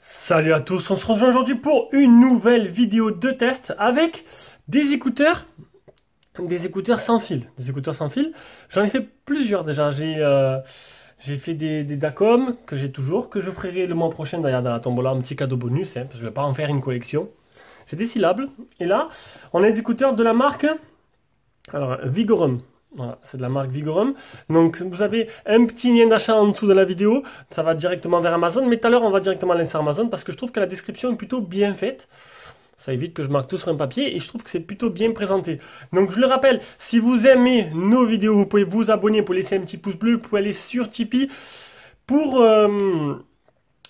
Salut à tous, on se rejoint aujourd'hui pour une nouvelle vidéo de test avec des écouteurs sans fil. Des écouteurs sans fil, j'en ai fait plusieurs déjà. J'ai fait des Dacom que j'ai toujours, que je ferai le mois prochain d'ailleurs dans la tombola, un petit cadeau bonus, parce que je vais pas en faire une collection. J'ai des syllabes, et là, on a des écouteurs de la marque Vigorum. Voilà, c'est de la marque Vigorum. Donc vous avez un petit lien d'achat en dessous de la vidéo, ça va directement vers Amazon, mais tout à l'heure on va directement l'insérer Amazon parce que je trouve que la description est plutôt bien faite. Ça évite que je marque tout sur un papier et je trouve que c'est plutôt bien présenté. Donc je le rappelle, si vous aimez nos vidéos, vous pouvez vous abonner, vous pouvez laisser un petit pouce bleu, vous pouvez aller sur Tipeee pour...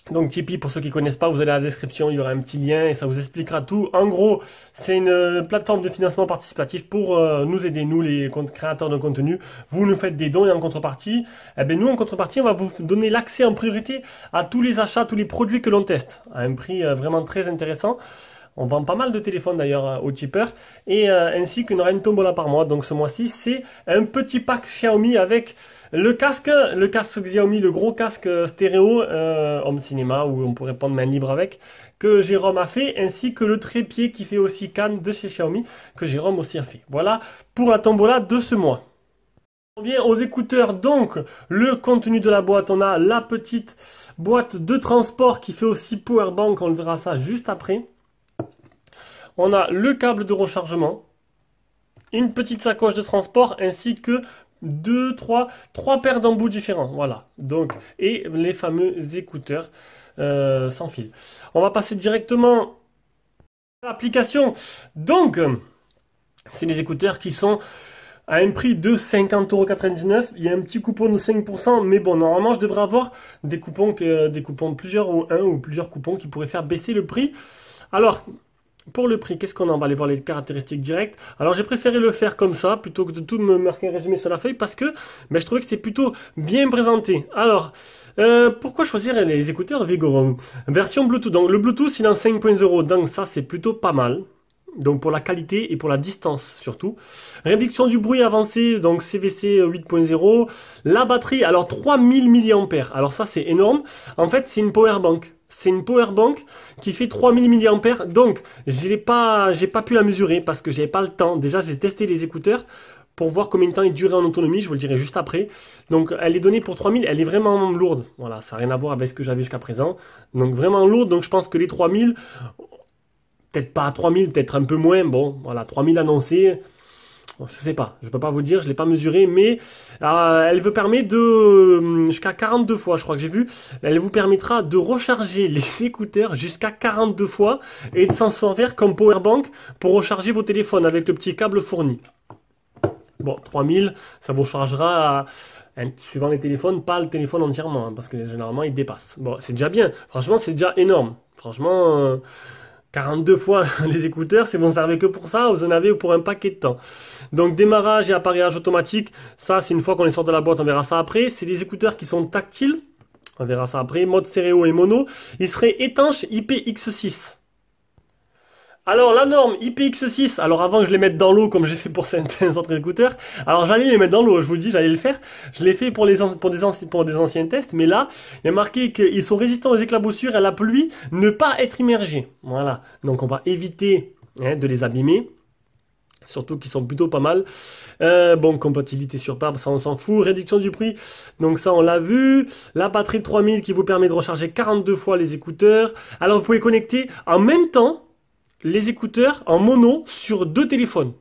Donc Tipeee, pour ceux qui ne connaissent pas, vous allez à la description, il y aura un petit lien et ça vous expliquera tout. En gros, c'est une plateforme de financement participatif pour nous aider, nous les créateurs de contenu. Vous nous faites des dons et en contrepartie, nous en contrepartie, on va vous donner l'accès en priorité à tous les achats, tous les produits que l'on teste, à un prix vraiment très intéressant. On vend pas mal de téléphones d'ailleurs au tipeur et ainsi qu'on aura une tombola par mois. Donc ce mois-ci, c'est un petit pack Xiaomi avec le casque Xiaomi, le gros casque stéréo home cinéma où on pourrait prendre main libre avec, que Jérôme a fait, ainsi que le trépied qui fait aussi canne de chez Xiaomi, que Jérôme aussi a fait. Voilà pour la tombola de ce mois. On vient aux écouteurs, donc le contenu de la boîte, on a la petite boîte de transport qui fait aussi powerbank, on le verra ça juste après. On a le câble de rechargement, une petite sacoche de transport ainsi que trois paires d'embouts différents. Voilà. Donc, et les fameux écouteurs sans fil. On va passer directement à l'application. Donc, c'est les écouteurs qui sont à un prix de 50,99 €. Il y a un petit coupon de 5%, mais bon, normalement, je devrais avoir des coupons, plusieurs ou un ou plusieurs coupons qui pourraient faire baisser le prix. Alors, pour le prix, qu'est-ce qu'on a? On va aller voir les caractéristiques directes. Alors j'ai préféré le faire comme ça, plutôt que de tout me marquer un résumé sur la feuille, parce que je trouvais que c'était plutôt bien présenté. Alors, pourquoi choisir les écouteurs Vigorum? Version Bluetooth. Donc le Bluetooth, il est en 5.0, donc ça c'est plutôt pas mal. Donc pour la qualité et pour la distance surtout. Réduction du bruit avancé, donc CVC 8.0. La batterie, alors 3000 mAh. Alors ça c'est énorme. En fait c'est une powerbank. C'est une powerbank qui fait 3000 mAh. Donc j'ai pas pu la mesurer parce que j'avais pas le temps. Déjà j'ai testé les écouteurs pour voir combien de temps ils duraient en autonomie. Je vous le dirai juste après. Donc elle est donnée pour 3000. Elle est vraiment lourde. Voilà, ça n'a rien à voir avec ce que j'avais jusqu'à présent. Donc vraiment lourde. Donc je pense que les 3000... Peut-être pas à 3000, peut-être un peu moins. Bon, voilà, 3000 annoncés. Bon, je sais pas, je peux pas vous dire, je l'ai pas mesuré, mais elle vous permet de jusqu'à 42 fois, je crois que j'ai vu. Elle vous permettra de recharger les écouteurs jusqu'à 42 fois et de s'en servir comme powerbank pour recharger vos téléphones avec le petit câble fourni. Bon, 3000, ça vous chargera suivant les téléphones, pas le téléphone entièrement, hein, parce que généralement il dépasse. Bon, c'est déjà bien. Franchement, c'est déjà énorme. Franchement. 42 fois les écouteurs, si vous ne servez que pour ça, vous en avez pour un paquet de temps. Donc démarrage et appareillage automatique, ça c'est une fois qu'on les sort de la boîte, on verra ça après. C'est des écouteurs qui sont tactiles, on verra ça après. Mode stéréo et mono, ils seraient étanches IPX6. Alors la norme IPX6, alors avant que je les mette dans l'eau comme j'ai fait pour certains autres écouteurs, alors j'allais les mettre dans l'eau, je vous le dis, j'allais le faire. Je l'ai fait pour des anciens tests, mais là, il y a marqué qu'ils sont résistants aux éclaboussures et à la pluie, ne pas être immergés. Voilà, donc on va éviter de les abîmer. Surtout qu'ils sont plutôt pas mal. Bon, compatibilité sur barbe, ça on s'en fout. Réduction du prix, donc ça on l'a vu. La batterie de 3000 qui vous permet de recharger 42 fois les écouteurs. Alors vous pouvez connecter en même temps les écouteurs en mono sur deux téléphones.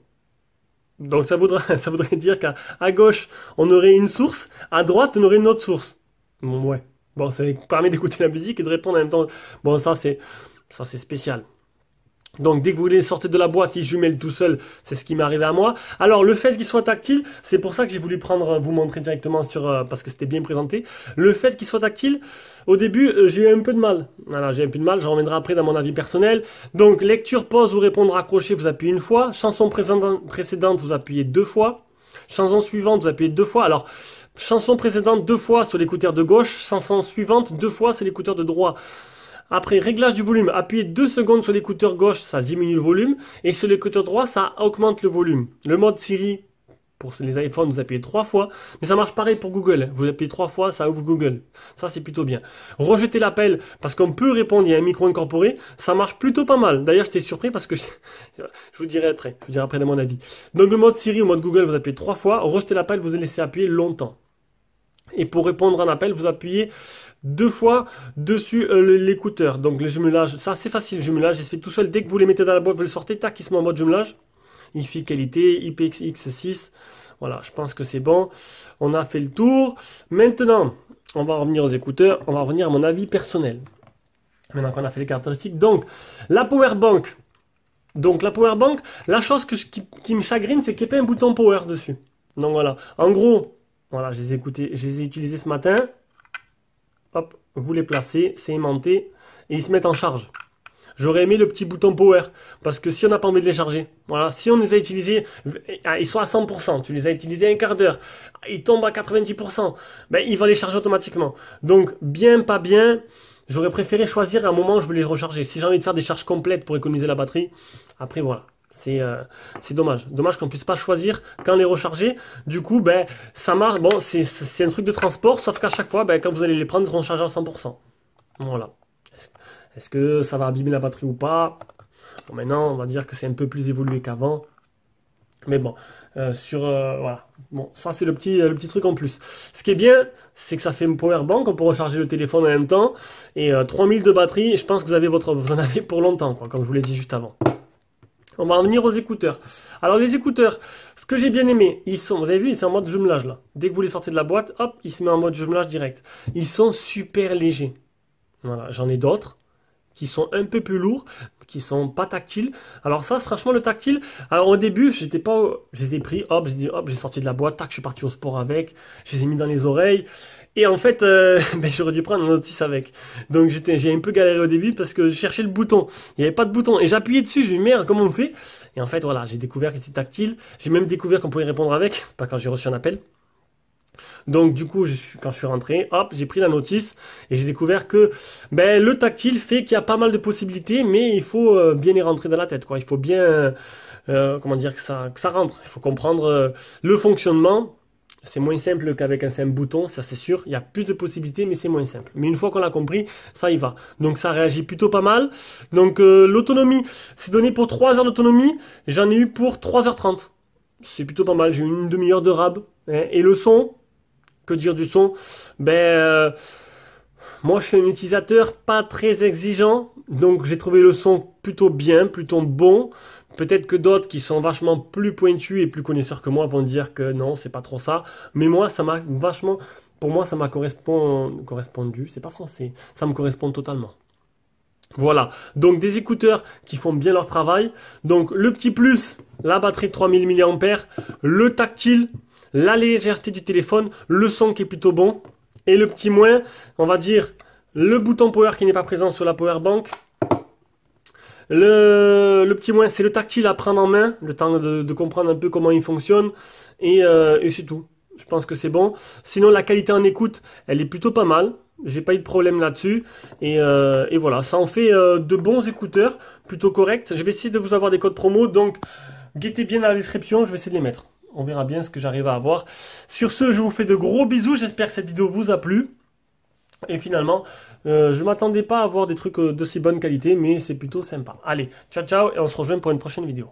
Donc ça voudrait dire qu'à gauche, on aurait une source, à droite, on aurait une autre source. Bon, ouais. Bon, ça permet d'écouter la musique et de répondre en même temps. Bon, ça c'est spécial. Donc dès que vous les sortez de la boîte, ils jumellent tout seul, c'est ce qui m'est arrivé à moi. Alors le fait qu'ils soient tactiles, c'est pour ça que j'ai voulu vous montrer directement parce que c'était bien présenté. Le fait qu'ils soient tactiles, au début j'ai eu un peu de mal. Voilà, j'ai un peu de mal, j'en reviendrai après dans mon avis personnel. Donc lecture, pause ou répondre accroché, vous appuyez une fois. Chanson précédente, vous appuyez deux fois. Chanson suivante, vous appuyez deux fois. Alors chanson précédente deux fois sur l'écouteur de gauche, chanson suivante deux fois sur l'écouteur de droit. Après, réglage du volume, appuyez 2 secondes sur l'écouteur gauche, ça diminue le volume, et sur l'écouteur droit, ça augmente le volume. Le mode Siri, Pour les iPhones, vous appuyez 3 fois. Mais ça marche pareil pour Google. Vous appuyez 3 fois, ça ouvre Google. Ça, c'est plutôt bien. Rejeter l'appel, parce qu'on peut répondre, il y a un micro incorporé. Ça marche plutôt pas mal. D'ailleurs, j'étais surpris parce que je vous dirai après. Je vous dirai après de mon avis. Donc, le mode Siri ou mode Google, vous appuyez 3 fois. Rejeter l'appel, vous laissez appuyer longtemps. Et pour répondre à un appel, vous appuyez 2 fois dessus l'écouteur. Donc, le jumelage, ça, c'est facile. Le jumelage, il se fait tout seul. Dès que vous les mettez dans la boîte, vous le sortez, tac, il se met en mode jumelage. IFI qualité, IPX6. Voilà, je pense que c'est bon. On a fait le tour. Maintenant, on va revenir aux écouteurs. On va revenir à mon avis personnel. Maintenant qu'on a fait les caractéristiques. Donc, la power bank. La chose qui me chagrine, c'est qu'il n'y ait pas un bouton power dessus. Donc voilà. En gros, voilà, je les ai utilisés ce matin. Hop, vous les placez, c'est aimanté. Et ils se mettent en charge. J'aurais aimé le petit bouton power, parce que si on n'a pas envie de les charger, voilà, si on les a utilisés, ils sont à 100%, tu les as utilisés un quart d'heure, ils tombent à 90%, ben, il va les charger automatiquement. Donc, bien, pas bien, j'aurais préféré choisir un moment où je veux les recharger. Si j'ai envie de faire des charges complètes pour économiser la batterie, après voilà, c'est dommage. Dommage qu'on ne puisse pas choisir quand les recharger. Du coup, ben, ça marche, bon, c'est un truc de transport, sauf qu'à chaque fois, ben, quand vous allez les prendre, ils seront chargés à 100%. Voilà. Est-ce que ça va abîmer la batterie ou pas? Bon, maintenant, on va dire que c'est un peu plus évolué qu'avant. Mais bon, voilà. Bon, ça, c'est le petit truc en plus. Ce qui est bien, c'est que ça fait une power bank. On peut recharger le téléphone en même temps. Et 3000 de batterie, je pense que vous en avez pour longtemps, quoi, comme je vous l'ai dit juste avant. On va en venir aux écouteurs. Alors, les écouteurs, ce que j'ai bien aimé, vous avez vu, ils sont en mode jumelage, là. Dès que vous les sortez de la boîte, hop, ils se mettent en mode jumelage direct. Ils sont super légers. Voilà, j'en ai d'autres qui sont un peu plus lourds, qui sont pas tactiles. Alors ça, franchement, le tactile, alors au début, je les ai pris, hop, j'ai sorti de la boîte, tac, je suis parti au sport avec, je les ai mis dans les oreilles, et en fait, ben, j'aurais dû prendre un notice avec. Donc j'ai un peu galéré au début parce que je cherchais le bouton, il n'y avait pas de bouton, et j'appuyais dessus, je me dis, merde, comment on fait? Et en fait, voilà, j'ai découvert que c'était tactile, j'ai même découvert qu'on pouvait répondre avec, pas quand j'ai reçu un appel. Donc du coup, quand je suis rentré, hop, j'ai pris la notice et j'ai découvert que ben, le tactile fait qu'il y a pas mal de possibilités, mais il faut bien les rentrer dans la tête, quoi. Il faut bien, comment dire, que ça rentre. Il faut comprendre le fonctionnement. C'est moins simple qu'avec un simple bouton, ça c'est sûr. Il y a plus de possibilités, mais c'est moins simple. Mais une fois qu'on l'a compris, ça y va. Donc ça réagit plutôt pas mal. Donc l'autonomie, c'est donné pour 3 heures d'autonomie. J'en ai eu pour 3h30. C'est plutôt pas mal. J'ai eu une demi-heure de rab. Hein. Et le son, que dire du son? Ben, moi je suis un utilisateur pas très exigeant, donc j'ai trouvé le son plutôt bien, plutôt bon. Peut-être que d'autres qui sont vachement plus pointus et plus connaisseurs que moi vont dire que non, c'est pas trop ça. Mais moi, ça m'a vachement, pour moi, ça m'a correspondu, c'est pas français, ça me correspond totalement. Voilà, donc des écouteurs qui font bien leur travail. Donc le petit plus, la batterie de 3000 mAh, le tactile, la légèreté du téléphone, le son qui est plutôt bon. Et le petit moins, on va dire le bouton power qui n'est pas présent sur la power bank. Le petit moins, c'est le tactile à prendre en main, le temps de comprendre un peu comment il fonctionne. Et c'est tout. Je pense que c'est bon. Sinon, la qualité en écoute, elle est plutôt pas mal. J'ai pas eu de problème là-dessus. Et voilà, ça en fait de bons écouteurs, plutôt corrects. Je vais essayer de vous avoir des codes promo. Donc, guettez bien dans la description, je vais essayer de les mettre. On verra bien ce que j'arrive à avoir. Sur ce, je vous fais de gros bisous. J'espère que cette vidéo vous a plu. Et finalement, je m'attendais pas à avoir des trucs de si bonne qualité, mais c'est plutôt sympa. Allez, ciao ciao et on se rejoint pour une prochaine vidéo.